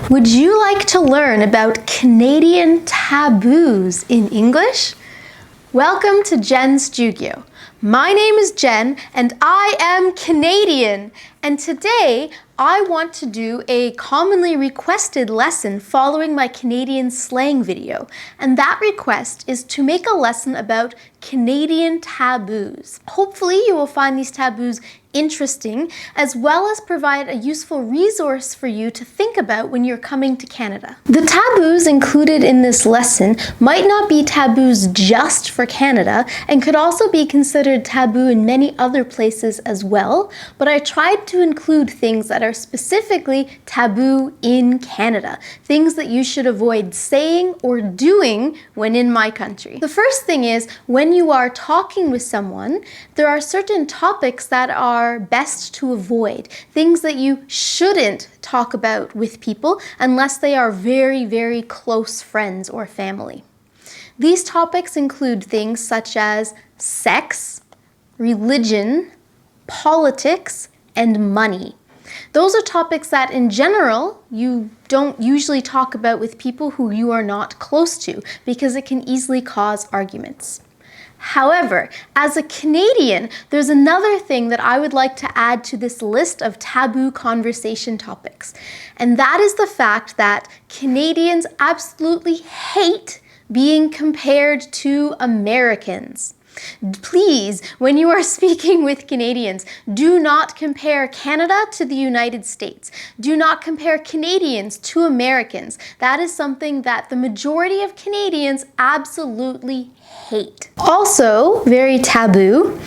Would you like to learn about Canadian taboos in English? Welcome to Jen's Jyugyou. My name is Jen and I am Canadian, and today I want to do a commonly requested lesson following my Canadian slang video, and that request is to make a lesson about Canadian taboos. Hopefully you will find these taboos interesting, as well as provide a useful resource for you to think about when you're coming to Canada. The taboos included in this lesson might not be taboos just for Canada and could also be considered taboo in many other places as well, but I tried to include things that are specifically taboo in Canada, things that you should avoid saying or doing when in my country. The first thing is, when you are talking with someone, there are certain topics that are best to avoid, things that you shouldn't talk about with people unless they are very, very close friends or family. These topics include things such as sex, religion, politics, and money. Those are topics that in general you don't usually talk about with people who you are not close to because it can easily cause arguments. However, as a Canadian, there's another thing that I would like to add to this list of taboo conversation topics, and that is the fact that Canadians absolutely hate being compared to Americans. Please, when you are speaking with Canadians, do not compare Canada to the United States. Do not compare Canadians to Americans. That is something that the majority of Canadians absolutely hate. Also, very taboo,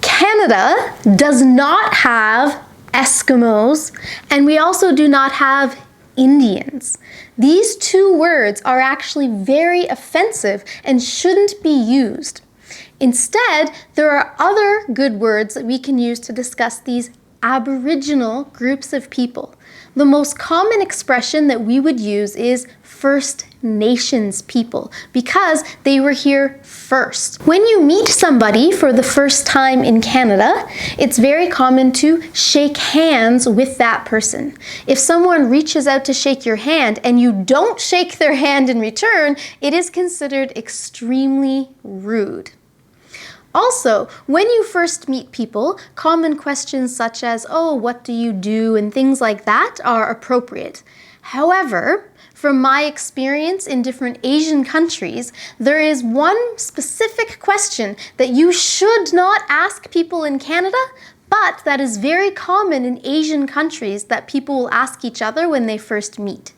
Canada does not have Eskimos, and we also do not have Indians. These two words are actually very offensive and shouldn't be used. Instead, there are other good words that we can use to discuss these Aboriginal groups of people. The most common expression that we would use is First Nations people because they were here first. When you meet somebody for the first time in Canada, it's very common to shake hands with that person. If someone reaches out to shake your hand and you don't shake their hand in return, it is considered extremely rude. Also, when you first meet people, common questions such as, "Oh, what do you do?" and things like that are appropriate. However, from my experience in different Asian countries, there is one specific question that you should not ask people in Canada, but that is very common in Asian countries that people will ask each other when they first meet.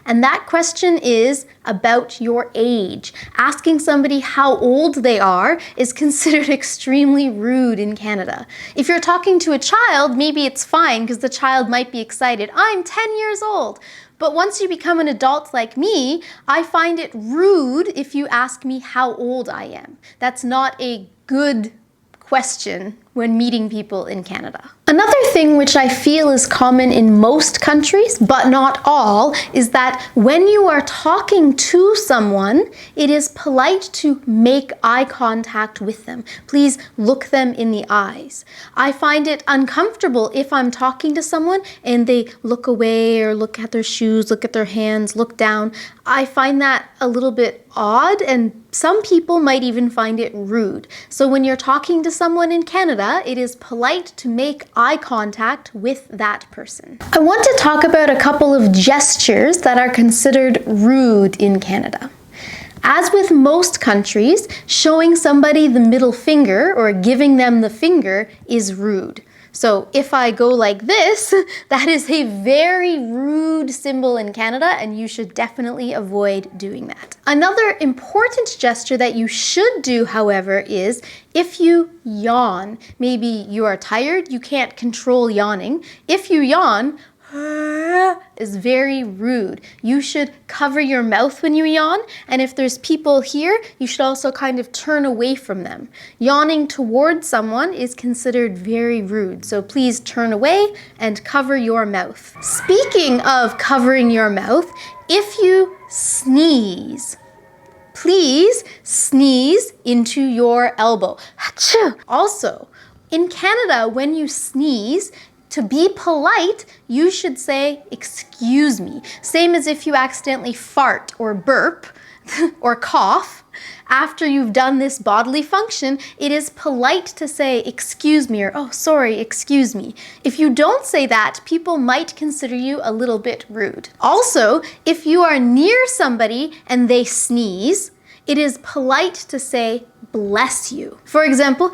And that question is about your age. Asking somebody how old they are is considered extremely rude in Canada. If you're talking to a child, maybe it's fine because the child might be excited. "I'm 10 years old." But once you become an adult like me, I find it rude if you ask me how old I am. That's not a good question when meeting people in Canada. Another thing which I feel is common in most countries, but not all, is that when you are talking to someone, it is polite to make eye contact with them. Please look them in the eyes. I find it uncomfortable if I'm talking to someone and they look away or look at their shoes, look at their hands, look down. I find that a little bit odd, and some people might even find it rude. So when you're talking to someone in Canada, it is polite to make eye contact with that person. I want to talk about a couple of gestures that are considered rude in Canada. As with most countries, showing somebody the middle finger or giving them the finger is rude. So if I go like this, that is a very rude symbol in Canada, and you should definitely avoid doing that. Another important gesture that you should do, however, is if you yawn. Maybe you are tired, you can't control yawning. If you yawn, is very rude. You should cover your mouth when you yawn, and if there's people here, you should also kind of turn away from them. Yawning towards someone is considered very rude, so please turn away and cover your mouth. Speaking of covering your mouth, if you sneeze, please sneeze into your elbow. Achoo! Also, in Canada, when you sneeze, To be polite, you should say, excuse me. Same as if you accidentally fart or burp or cough. After you've done this bodily function, it is polite to say, excuse me, or, oh, sorry, excuse me. If you don't say that, people might consider you a little bit rude. Also, if you are near somebody and they sneeze, it is polite to say, bless you. For example,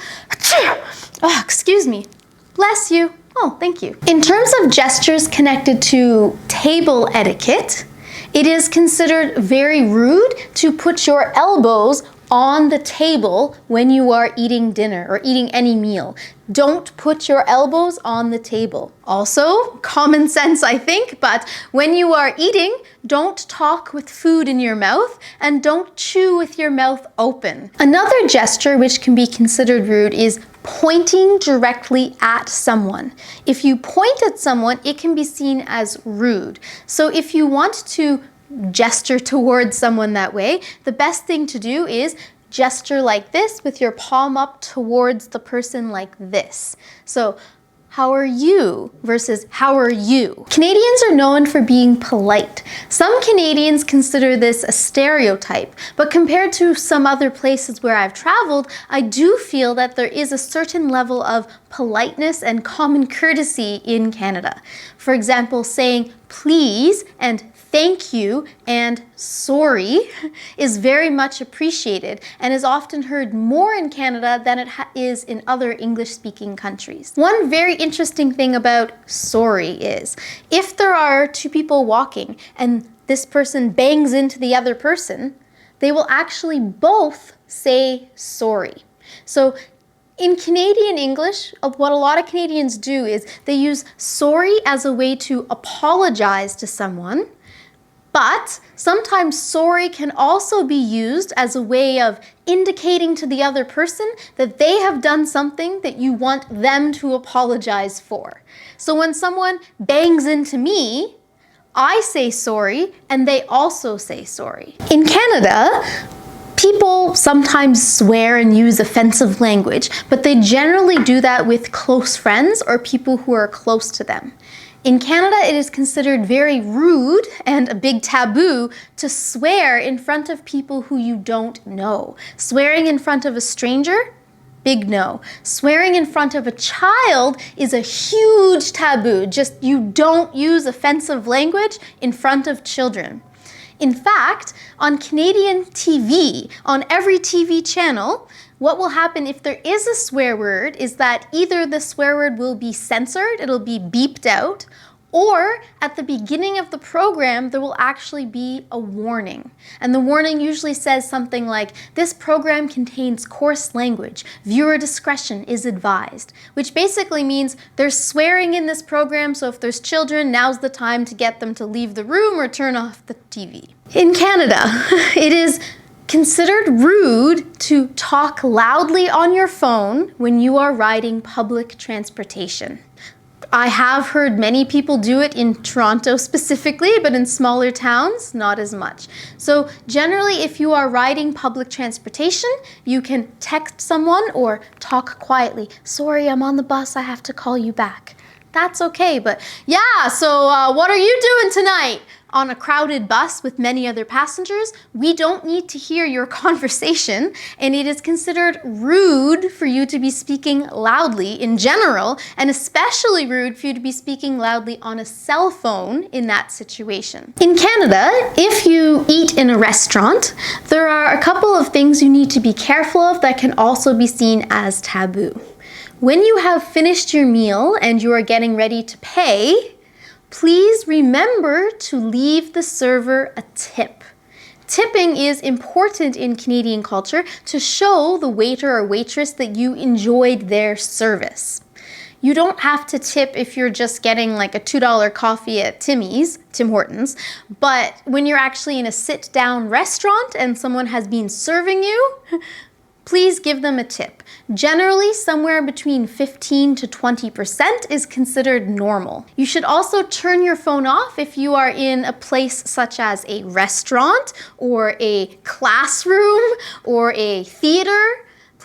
oh, excuse me, bless you. Oh, thank you. In terms of gestures connected to table etiquette, it is considered very rude to put your elbows on the table when you are eating dinner or eating any meal. Don't put your elbows on the table. Also, common sense, I think, but when you are eating, don't talk with food in your mouth and don't chew with your mouth open. Another gesture which can be considered rude is pointing directly at someone. If you point at someone, it can be seen as rude. So if you want to gesture towards someone that way, the best thing to do is gesture like this with your palm up towards the person like this. So, how are you versus how are you? Canadians are known for being polite. Some Canadians consider this a stereotype, but compared to some other places where I've traveled, I do feel that there is a certain level of politeness and common courtesy in Canada. For example, saying please and thank you and sorry is very much appreciated and is often heard more in Canada than it is in other English-speaking countries. One very interesting thing about sorry is if there are two people walking and this person bangs into the other person, they will actually both say sorry. So in Canadian English, what a lot of Canadians do is they use sorry as a way to apologize to someone. But sometimes sorry can also be used as a way of indicating to the other person that they have done something that you want them to apologize for. So when someone bangs into me, I say sorry and they also say sorry. In Canada, people sometimes swear and use offensive language, but they generally do that with close friends or people who are close to them. In Canada, it is considered very rude and a big taboo to swear in front of people who you don't know. Swearing in front of a stranger, big no. Swearing in front of a child is a huge taboo. Just you don't use offensive language in front of children. In fact, on Canadian TV, on every TV channel, what will happen if there is a swear word is that either the swear word will be censored, it'll be beeped out, or at the beginning of the program, there will actually be a warning. And the warning usually says something like, this program contains coarse language. Viewer discretion is advised, which basically means there's swearing in this program, so if there's children, now's the time to get them to leave the room or turn off the TV. In Canada, it is considered rude to talk loudly on your phone when you are riding public transportation. I have heard many people do it in Toronto specifically, but in smaller towns, not as much. So generally, if you are riding public transportation, you can text someone or talk quietly. Sorry, I'm on the bus, I have to call you back. That's okay, but yeah, so what are you doing tonight? On a crowded bus with many other passengers, we don't need to hear your conversation, and it is considered rude for you to be speaking loudly in general, and especially rude for you to be speaking loudly on a cell phone in that situation. In Canada, if you eat in a restaurant, there are a couple of things you need to be careful of that can also be seen as taboo. When you have finished your meal and you are getting ready to pay, please remember to leave the server a tip. Tipping is important in Canadian culture to show the waiter or waitress that you enjoyed their service. You don't have to tip if you're just getting like a $2 coffee at Tim Hortons, but when you're actually in a sit-down restaurant and someone has been serving you, please give them a tip. Generally, somewhere between 15 to 20% is considered normal. You should also turn your phone off if you are in a place such as a restaurant or a classroom or a theater.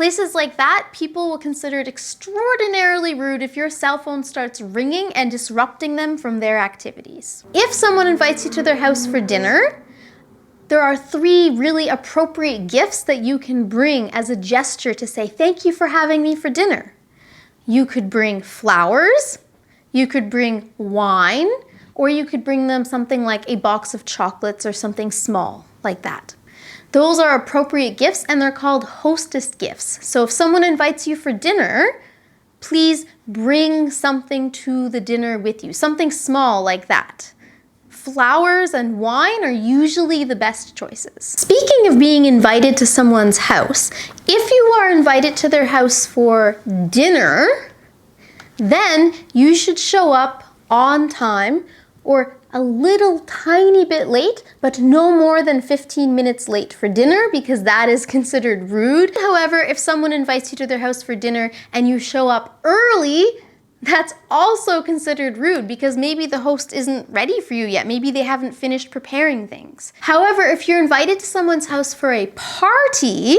places like that, people will consider it extraordinarily rude if your cell phone starts ringing and disrupting them from their activities. If someone invites you to their house for dinner, there are 3 really appropriate gifts that you can bring as a gesture to say, thank you for having me for dinner. You could bring flowers, you could bring wine, or you could bring them something like a box of chocolates or something small like that. Those are appropriate gifts and they're called hostess gifts. So if someone invites you for dinner, please bring something to the dinner with you, something small like that. Flowers and wine are usually the best choices. Speaking of being invited to someone's house, if you are invited to their house for dinner, then you should show up on time or a little tiny bit late, but no more than 15 minutes late for dinner because that is considered rude. However, if someone invites you to their house for dinner and you show up early, that's also considered rude because maybe the host isn't ready for you yet. Maybe they haven't finished preparing things. However, if you're invited to someone's house for a party,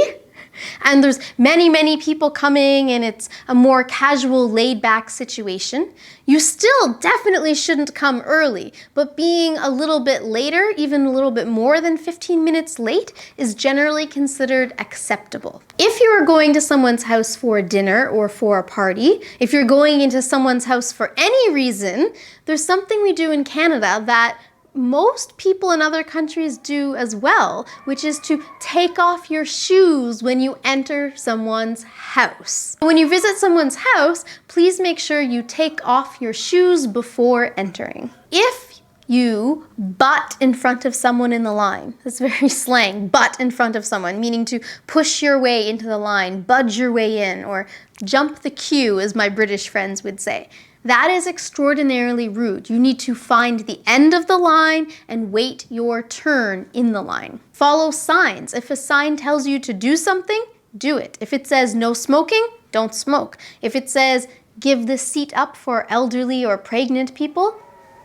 and there's many people coming and it's a more casual, laid-back situation, you still definitely shouldn't come early, but being a little bit later, even a little bit more than 15 minutes late, is generally considered acceptable. If you are going to someone's house for dinner or for a party, if you're going into someone's house for any reason, there's something we do in Canada that most people in other countries do as well, which is to take off your shoes when you enter someone's house. When you visit someone's house, please make sure you take off your shoes before entering. If you butt in front of someone in the line, that's very slang, butt in front of someone, meaning to push your way into the line, budge your way in, or jump the queue, as my British friends would say. That is extraordinarily rude. You need to find the end of the line and wait your turn in the line. Follow signs. If a sign tells you to do something, do it. If it says no smoking, don't smoke. If it says give this seat up for elderly or pregnant people,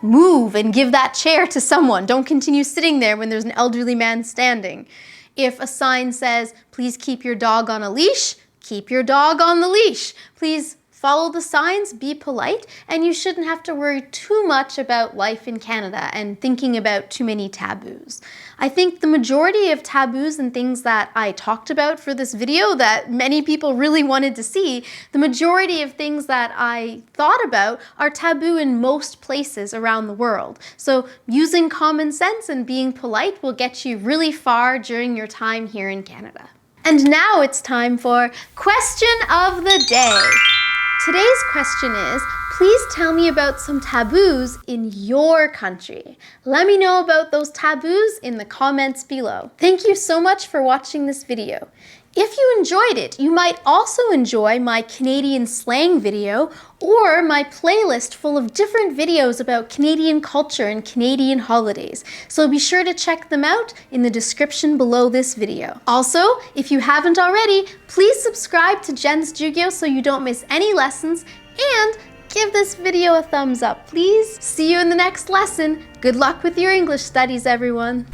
move and give that chair to someone. Don't continue sitting there when there's an elderly man standing. If a sign says please keep your dog on a leash, keep your dog on the leash. Please follow the signs, be polite, and you shouldn't have to worry too much about life in Canada and thinking about too many taboos. I think the majority of taboos and things that I talked about for this video that many people really wanted to see, the majority of things that I thought about are taboo in most places around the world. So using common sense and being polite will get you really far during your time here in Canada. And now it's time for Question of the Day. Today's question is, please tell me about some taboos in your country. Let me know about those taboos in the comments below. Thank you so much for watching this video. If you enjoyed it, you might also enjoy my Canadian slang video or my playlist full of different videos about Canadian culture and Canadian holidays. So be sure to check them out in the description below this video. Also, if you haven't already, please subscribe to Jen's Jyugyou so you don't miss any lessons, and give this video a thumbs up, please. See you in the next lesson. Good luck with your English studies, everyone.